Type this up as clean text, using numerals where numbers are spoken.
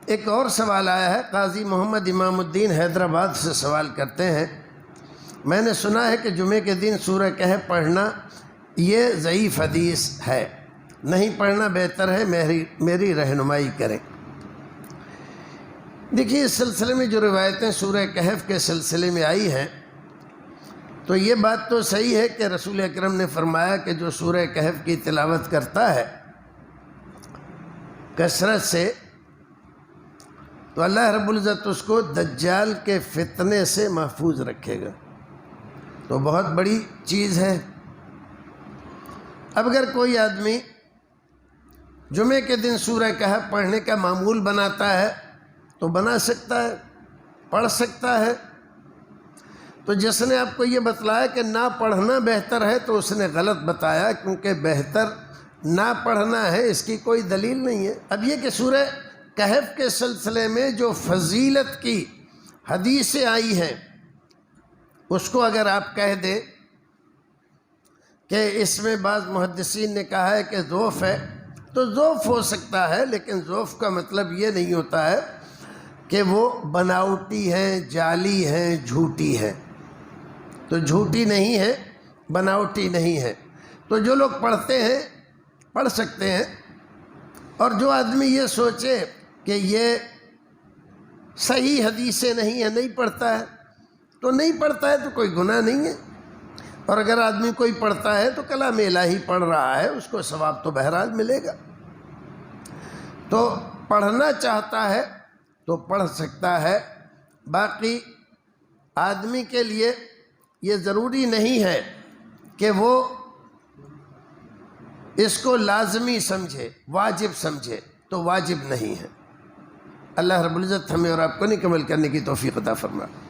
ایک اور سوال آیا ہے، قاضی محمد امام الدین حیدرآباد سے سوال کرتے ہیں، میں نے سنا ہے کہ جمعے کے دن سورہ کہف پڑھنا یہ ضعیف حدیث ہے، نہیں پڑھنا بہتر ہے، میری رہنمائی کریں۔ دیکھیے اس سلسلے میں جو روایتیں سورہ کہف کے سلسلے میں آئی ہیں تو یہ بات تو صحیح ہے کہ رسول اکرم نے فرمایا کہ جو سورہ کہف کی تلاوت کرتا ہے کثرت سے تو اللہ رب العزت اس کو دجال کے فتنے سے محفوظ رکھے گا، تو بہت بڑی چیز ہے۔ اب اگر کوئی آدمی جمعے کے دن سورہ کہف پڑھنے کا معمول بناتا ہے تو بنا سکتا ہے، پڑھ سکتا ہے۔ تو جس نے آپ کو یہ بتلایا کہ نہ پڑھنا بہتر ہے تو اس نے غلط بتایا، کیونکہ بہتر نہ پڑھنا ہے اس کی کوئی دلیل نہیں ہے۔ اب یہ کہ سورہ کہف کے سلسلے میں جو فضیلت کی حدیثیں آئی ہیں اس کو اگر آپ کہہ دیں کہ اس میں بعض محدثین نے کہا ہے کہ ضعف ہے، تو ضعف ہو سکتا ہے، لیکن ضعف کا مطلب یہ نہیں ہوتا ہے کہ وہ بناوٹی ہیں، جعلی ہیں، جھوٹی ہیں۔ تو جھوٹی نہیں ہے، بناوٹی نہیں ہے، تو جو لوگ پڑھتے ہیں پڑھ سکتے ہیں۔ اور جو آدمی یہ سوچے کہ یہ صحیح حدیثیں نہیں ہیں، نہیں پڑھتا ہے تو نہیں پڑھتا ہے، تو کوئی گناہ نہیں ہے۔ اور اگر آدمی کوئی پڑھتا ہے تو کلام الہی پڑھ رہا ہے، اس کو ثواب تو بہرحال ملے گا۔ تو پڑھنا چاہتا ہے تو پڑھ سکتا ہے، باقی آدمی کے لیے یہ ضروری نہیں ہے کہ وہ اس کو لازمی سمجھے، واجب سمجھے، تو واجب نہیں ہے۔ اللہ رب العزت ہمیں اور آپ کو نیک عمل کرنے کی توفیق عطا فرمائے۔